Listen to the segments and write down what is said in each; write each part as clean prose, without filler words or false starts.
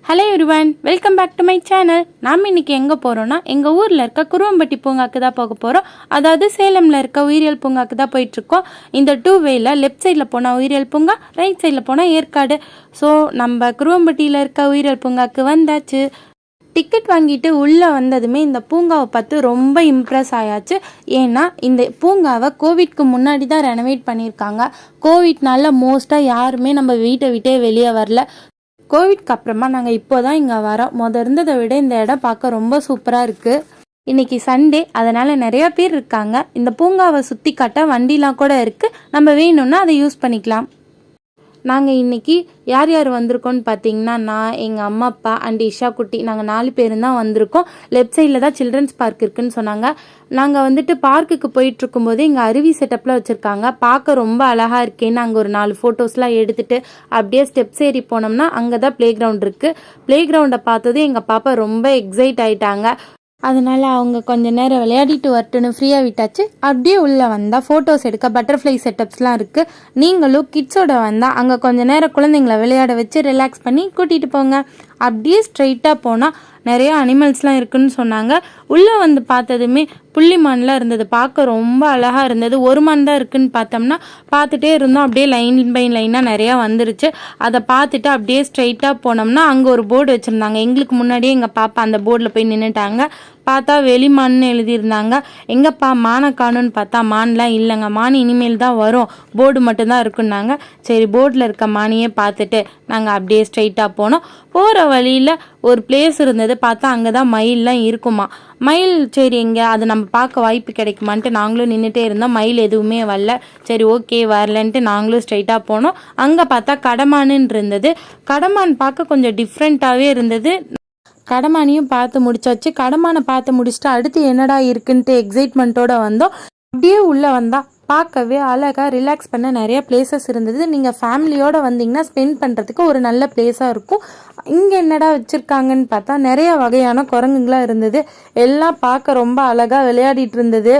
Hello everyone, welcome back to my channel. நாம் இன்றைக்கி எங்கே போகிறோன்னா எங்கள் ஊரில் இருக்க குருவம்பட்டி பூங்காக்கு தான் போக போகிறோம். அதாவது சேலமில் இருக்க உயிரியல் பூங்காக்கு தான் போயிட்டுருக்கோம். இந்த 2 வேல லெஃப்ட் சைடில் போனால் உயிரியல் பூங்கா, ரைட் சைடில் போனால் ஏற்காடு. ஸோ நம்ம குருவம்பட்டியில் இருக்க உயிரியல் பூங்காக்கு வந்தாச்சு. டிக்கெட் வாங்கிட்டு உள்ளே வந்ததுமே இந்த பூங்காவை பார்த்து ரொம்ப இம்ப்ரெஸ் ஆயாச்சு. ஏன்னா இந்த பூங்காவை கோவிட்க்கு முன்னாடி தான் ரெனோவேட் பண்ணியிருக்காங்க. கோவிட்னால மோஸ்ட்டாக யாருமே நம்ம வீட்டை விட்டே வெளியே வரல. கோவிட்க்கு அப்புறமா நாங்கள் இப்போ தான் இங்கே வரோம். இருந்ததை விட இந்த இடம் பார்க்க ரொம்ப சூப்பராக இருக்குது. இன்றைக்கி சண்டே, அதனால் நிறையா பேர் இருக்காங்க. இந்த பூங்காவை சுற்றி காட்ட வண்டிலாம் கூட இருக்குது. நம்ம வேணும்னா அதை யூஸ் பண்ணிக்கலாம். நாங்கள் இன்றைக்கி யார் யார் வந்திருக்கோன்னு பார்த்தீங்கன்னா, நான், எங்கள் அம்மா, அப்பா அண்ட் இஷா குட்டி, நாங்கள் 4 பேர் தான் வந்திருக்கோம். லெஃப்ட் சைடில் தான் சில்ட்ரன்ஸ் பார்க் இருக்குதுன்னு சொன்னாங்க. நாங்கள் வந்துட்டு பார்க்குக்கு போயிட்டுருக்கும்போது இங்கே அருவி செட்டப்பில் வச்சுருக்காங்க. பார்க்க ரொம்ப அழகாக இருக்கேன்னு அங்கே ஒரு 4 ஃபோட்டோஸ்லாம் எடுத்துகிட்டு அப்படியே ஸ்டெப்ஸ் ஏறி போனோம்னா அங்கே தான் ப்ளே கிரவுண்ட் இருக்குது. ப்ளே கிரவுண்டை பார்த்தது எங்கள் பாப்பா ரொம்ப எக்ஸைட் ஆகிட்டாங்க. அதனால் அவங்க கொஞ்சம் நேரம் விளையாடிட்டு வரட்டுன்னு ஃப்ரீயாக விட்டாச்சு. அப்படியே உள்ளே வந்தால் ஃபோட்டோஸ் எடுக்க பட்டர்ஃப்ளை செட்டப்ஸ்லாம் இருக்குது. நீங்களும் கிட்ஸோட வந்தால் அங்கே கொஞ்சம் நேரம் குழந்தைங்கள விளையாட வச்சு ரிலாக்ஸ் பண்ணி கூட்டிகிட்டு போங்க. அப்படியே ஸ்ட்ரைட்டாக போனால் நிறைய அனிமல்ஸ்லாம் இருக்குதுன்னு சொன்னாங்க. உள்ளே வந்து பார்த்ததுமே புள்ளிமான்லாம் இருந்தது. பார்க்க ரொம்ப அழகாக இருந்தது. ஒரு மான் தான் இருக்குதுன்னு பார்த்தோம்னா பார்த்துட்டே இருந்தோம். அப்படியே லைன் பை லைனாக நிறையா வந்துருச்சு. அதை பார்த்துட்டு அப்படியே ஸ்ட்ரைட்டாக போனோம்னா அங்கே ஒரு போர்டு வச்சுருந்தாங்க. எங்களுக்கு முன்னாடியே எங்கள் பாப்பா அந்த போர்டில் போய் நின்றுட்டாங்க. பார்த்தா வெளிமான்னு எழுதியிருந்தாங்க. எங்கப்பா மானை காணுன்னு பார்த்தா மான்லாம் இல்லைங்க, மான் இனிமேல் தான் வரும், போர்டு மட்டும்தான் இருக்குன்னாங்க. சரி, போர்டில் இருக்க மானியே பார்த்துட்டு நாங்கள் அப்படியே ஸ்ட்ரைட்டாக போனோம். போகிற வழியில் ஒரு பிளேஸ் இருந்தது. பார்த்தா அங்கே தான் மயிலெலாம் இருக்குமா. மயில் சரி எங்கே அது நம்ம பார்க்க வாய்ப்பு கிடைக்குமான்ட்டு நாங்களும் நின்றுட்டே இருந்தோம். மயில் எதுவுமே வரல. சரி ஓகே வரலன்ட்டு நாங்களும் ஸ்ட்ரைட்டாக போனோம். அங்கே பார்த்தா கடமான்னு இருந்தது. கடமான் பார்க்க கொஞ்சம் டிஃப்ரெண்ட்டாகவே இருந்தது. கடமானையும் பார்த்து முடிச்சாச்சு. கடமானை பார்த்து முடிச்சுட்டு அடுத்து என்னடா இருக்குன்ட்டு எக்ஸைட்மெண்ட்டோடு வந்தோம். அப்படியே உள்ளே வந்தால் பார்க்கவே அழகாக ரிலாக்ஸ் பண்ண நிறைய பிளேசஸ் இருந்தது. நீங்கள் ஃபேமிலியோடு வந்தீங்கன்னா ஸ்பெண்ட் பண்ணுறதுக்கு ஒரு நல்ல பிளேஸாக இருக்கும். இங்கே என்னடா வச்சுருக்காங்கன்னு பார்த்தா நிறைய வகையான குரங்குங்களாக இருந்தது. எல்லாம் பார்க்க ரொம்ப அழகாக விளையாடிட்டு இருந்தது.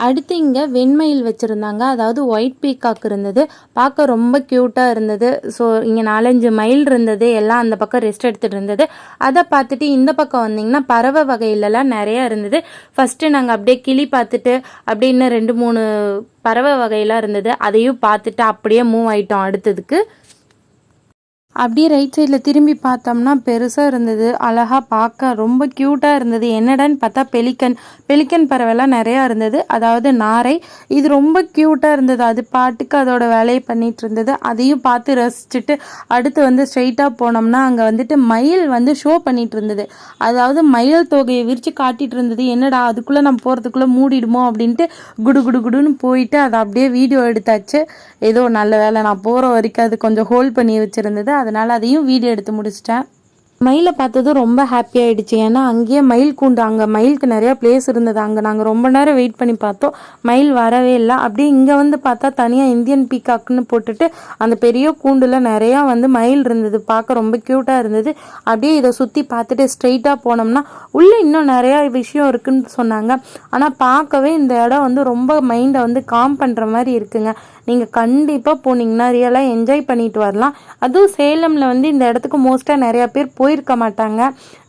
அடுத்து இங்கே வெண்மயில் வச்சுருந்தாங்க. அதாவது ஒயிட் பீகாக் இருந்தது. பார்க்க ரொம்ப க்யூட்டாக இருந்தது. ஸோ இங்கே 4-5 மயில் இருந்தது. எல்லாம் அந்த பக்கம் ரெஸ்ட் எடுத்துகிட்டு இருந்தது. அதை பார்த்துட்டு இந்த பக்கம் வந்திங்கன்னா பறவை வகையிலலாம் நிறையா இருந்தது. ஃபஸ்ட்டு நாங்கள் அப்படியே கிளி பார்த்துட்டு அப்படியே இன்னும் 2-3 பறவை வகையெல்லாம் இருந்தது. அதையும் பார்த்துட்டு அப்படியே மூவ் ஆகிட்டோம் அடுத்ததுக்கு. அப்படியே ரைட் சைடில் திரும்பி பார்த்தோம்னா பெருசாக இருந்தது. அழகாக பார்க்க ரொம்ப க்யூட்டாக இருந்தது. என்னடான்னு பார்த்தா பெலிக்கன் பறவைலாம் நிறையா இருந்தது. அதாவது நாரை. இது ரொம்ப க்யூட்டாக இருந்தது. அது பாட்டுக்கு அதோட வேலையை பண்ணிகிட்டு இருந்தது. அதையும் பார்த்து ரசிச்சுட்டு அடுத்து வந்து ஸ்ட்ரைட்டாக போனோம்னா அங்கே வந்துட்டு மயில் வந்து ஷோ பண்ணிகிட்டு இருந்தது. அதாவது மயில் தொகையை விரித்து காட்டிகிட்டு இருந்தது. என்னடா அதுக்குள்ளே நம்ம போகிறதுக்குள்ளே மூடிடுமோ அப்படின்ட்டு குடுன்னு போயிட்டு அதை அப்படியே வீடியோ எடுத்தாச்சு. ஏதோ நல்ல வேலை நான் போகிற வரைக்கும் அது கொஞ்சம் ஹோல்ட் பண்ணி வச்சுருந்தது. அதனால் அதையும் வீடியோ எடுத்து முடிச்சிட்டேன். மயிலை பார்த்ததும் ரொம்ப ஹாப்பி ஆகிடுச்சு. ஏன்னா அங்கேயே மயில் கூண்டு, அங்கே மயிலுக்கு நிறையா பிளேஸ் இருந்தது. அங்கே நாங்கள் ரொம்ப நேரம் வெயிட் பண்ணி பார்த்தோம், மயில் வரவே இல்லை. அப்படியே இங்கே வந்து பார்த்தா தனியாக இந்தியன் பீகாக்னு போட்டுட்டு அந்த பெரிய கூண்டில் நிறையா வந்து மயில் இருந்தது. பார்க்க ரொம்ப க்யூட்டாக இருந்தது. அப்படியே இதை சுற்றி பார்த்துட்டு ஸ்ட்ரெயிட்டாக போனோம்னா உள்ளே இன்னும் நிறையா விஷயம் இருக்குதுன்னு சொன்னாங்க. ஆனால் பார்க்கவே இந்த இடம் வந்து ரொம்ப மைண்டை வந்து காம் பண்ணுற மாதிரி இருக்குங்க. நீங்கள் கண்டிப்பாக போனீங்கன்னா ரியலாக என்ஜாய் பண்ணிட்டு வரலாம். அதுவும் சேலமில் வந்து இந்த இடத்துக்கு மோஸ்ட்டாக நிறையா பேர் போயிருக்க மாட்டாங்க.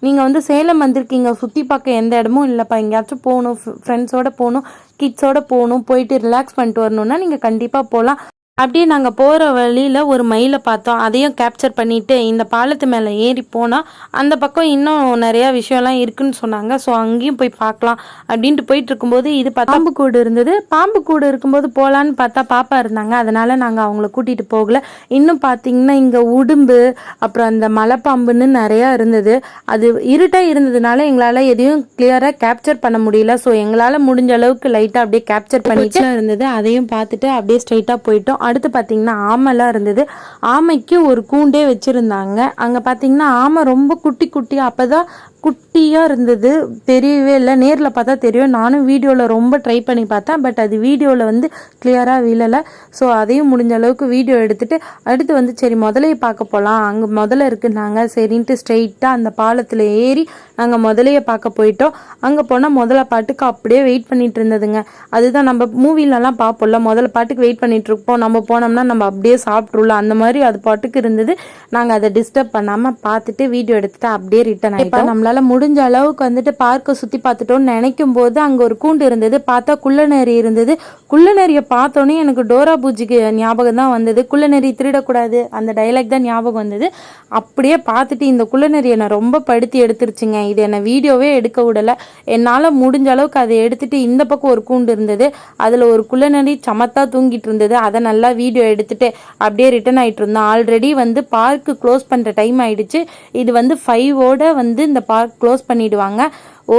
நீங்கள் வந்து சேலம் வந்திருக்கீங்க, சுற்றி பார்க்க எந்த இடமும் இல்லைப்பா, எங்கேயாச்சும் போகணும், ஃப்ரெண்ட்ஸோடு போகணும், கிட்ஸோடு போகணும், போயிட்டு ரிலாக்ஸ் பண்ணிட்டு வரணுன்னா நீங்கள் கண்டிப்பாக போகலாம். அப்படியே நாங்கள் போகிற வழியில் ஒரு மயிலை பார்த்தோம். அதையும் கேப்சர் பண்ணிவிட்டு இந்த பாலத்து மேலே ஏறி போனால் அந்த பக்கம் இன்னும் நிறையா விஷயம்லாம் இருக்குதுன்னு சொன்னாங்க. ஸோ அங்கேயும் போய் பார்க்கலாம் அப்படின்ட்டு போயிட்டு இருக்கும்போது இது பாம்பு கூடு இருந்தது. பாம்பு கூடு இருக்கும்போது போகலான்னு பார்த்தா பாப்பா இருந்தாங்க. அதனால் நாங்கள் அவங்கள கூட்டிகிட்டு போகல. இன்னும் பார்த்திங்கன்னா இங்கே உடும்பு, அப்புறம் அந்த மலைப்பாம்புன்னு நிறையா இருந்தது. அது இருட்டாக இருந்ததுனால எங்களால் எதையும் கிளியராக கேப்சர் பண்ண முடியல. ஸோ எங்களால் முடிஞ்ச அளவுக்கு லைட்டாக அப்படியே கேப்சர் பண்ணிட்டு இருந்தது. அதையும் பார்த்துட்டு அப்படியே ஸ்ட்ரைட்டாக போயிட்டோம். அடுத்து பார்த்தீங்கன்னா ஆமைலாம் இருந்தது. ஆமைக்கு ஒரு கூண்டே வச்சுருந்தாங்க. அங்கே பார்த்தீங்கன்னா ஆமை ரொம்ப குட்டி அப்போ தான் குட்டியாக இருந்தது, தெரியவே இல்லை. நேரில் பார்த்தா தெரியும். நானும் வீடியோவில் ரொம்ப ட்ரை பண்ணி பார்த்தேன், பட் அது வீடியோவில் வந்து கிளியராக விழலை. ஸோ அதையும் முடிஞ்ச அளவுக்கு வீடியோ எடுத்துகிட்டு அடுத்து வந்து சரி முதலையை பார்க்க போகலாம், அங்கே முதல்ல இருக்குன்னாங்க. சரின்ட்டு ஸ்ட்ரெயிட்டாக அந்த பாலத்தில் ஏறி நாங்கள் முதலையை பார்க்க போயிட்டோம். அங்கே போனால் முதல்ல பாட்டுக்கு அப்படியே வெயிட் பண்ணிட்டு இருந்ததுங்க. அதுதான் நம்ம மூவிலலாம் பார்ப்போம்ல, முதல்ல பாட்டுக்கு வெயிட் பண்ணிட்டு இருப்போம். நம்ம போனோம்னா நம்ம அப்படியே சாப்பிட்ருலாம், அந்த மாதிரி அது பாட்டுக்கு இருந்தது. நாங்கள் அதை டிஸ்டர்ப் பண்ணாமல் பார்த்துட்டு வீடியோ எடுத்துகிட்டு அப்படியே ரிட்டன் ஆகிட்டோம். நம்மளால் முடிஞ்ச அளவுக்கு வந்துட்டு பார்க்கை சுற்றி பார்த்துட்டோம்னு நினைக்கும் போது அங்கே ஒரு கூண்டு இருந்தது. பார்த்தா குள்ளநரி இருந்தது. குள்ளநரியை பார்த்தோன்னே எனக்கு டோரா பூஜிக்கு ஞாபகம் தான் வந்தது. குள்ளநரி திருடக்கூடாது அந்த டைலாக் தான் ஞாபகம் வந்தது. அப்படியே பார்த்துட்டு இந்த குள்ளநரி என்னை ரொம்ப படுத்தி எடுத்துருச்சுங்க. இது என்னை வீடியோவே எடுக்க விடலை. என்னால் முடிஞ்ச அளவுக்கு அதை எடுத்துட்டு இந்த பக்கம் ஒரு கூண்டு இருந்தது, அதில் ஒரு குள்ளநரி சமத்தா தூங்கிட்டு இருந்தது. அதை நல்லா வீடியோ எடுத்துட்டு அப்படியே ரிட்டர்ன் ஆகிட்டு இருந்தோம். ஆல்ரெடி வந்து பார்க்கு க்ளோஸ் பண்ணுற டைம் ஆயிடுச்சு. இது வந்து 5ஓட வந்து இந்த பார்க் க்ளோஸ் பண்ணிடுவாங்க.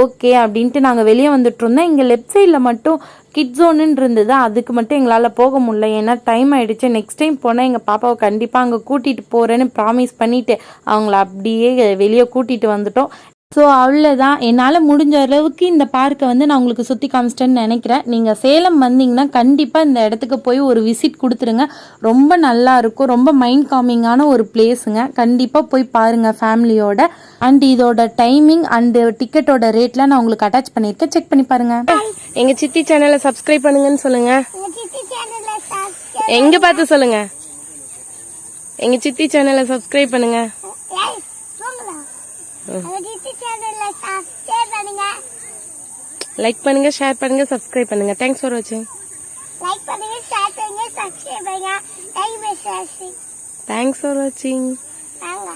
ஓகே அப்படின்ட்டு நாங்கள் வெளியே வந்துட்டு இருந்தோம். இங்கே லெஃப்ட் சைடில் மட்டும் கிட் ஜோனுன்னு இருந்தது, அதுக்கு மட்டும் எங்களால் போக முடியல, ஏன்னா டைம் ஆகிடுச்சு. நெக்ஸ்ட் டைம் போனால் எங்கள் பாப்பாவை கண்டிப்பாக அங்கே கூட்டிகிட்டு போகிறேன்னு ப்ராமிஸ் பண்ணிவிட்டு அவங்கள அப்படியே வெளியே கூட்டிகிட்டு வந்துட்டோம். ஸோ அவ்வளோதான், என்னால் முடிஞ்ச அளவுக்கு இந்த பார்க்கை வந்து நான் உங்களுக்கு சுற்றி காமிச்சிட்டேன்னு நினைக்கிறேன். நீங்கள் சேலம் வந்தீங்கன்னா கண்டிப்பாக இந்த இடத்துக்கு போய் ஒரு விசிட் கொடுத்துருங்க. ரொம்ப நல்லா இருக்கும், ரொம்ப மைண்ட் காமிங்கான ஒரு பிளேஸுங்க. கண்டிப்பாக போய் பாருங்கள் ஃபேமிலியோட. அண்ட் இதோட டைமிங் அண்டு டிக்கெட்டோட ரேட்லாம் நான் உங்களுக்கு அட்டாச் பண்ணியிருக்கேன், செக் பண்ணி பாருங்கள். எங்கள் சித்தி சேனலை சப்ஸ்கிரைப் பண்ணுங்கன்னு சொல்லுங்கள். எங்கே பார்த்து சொல்லுங்கள், எங்கள் சித்தி சேனலை சப்ஸ்கிரைப் பண்ணுங்கள். லைக் பண்ணுங்க, ஷேர் பண்ணுங்க, சப்ஸ்கிரைப் பண்ணுங்க. தேங்க்ஸ் ஃபார் வாட்சிங். லைக் பண்ணுங்க, ஷேர் பண்ணுங்க, சப்ஸ்கிரைப் பண்ணுங்க. தேங்க்ஸ் ஃபார் வாட்சிங். வாங்க.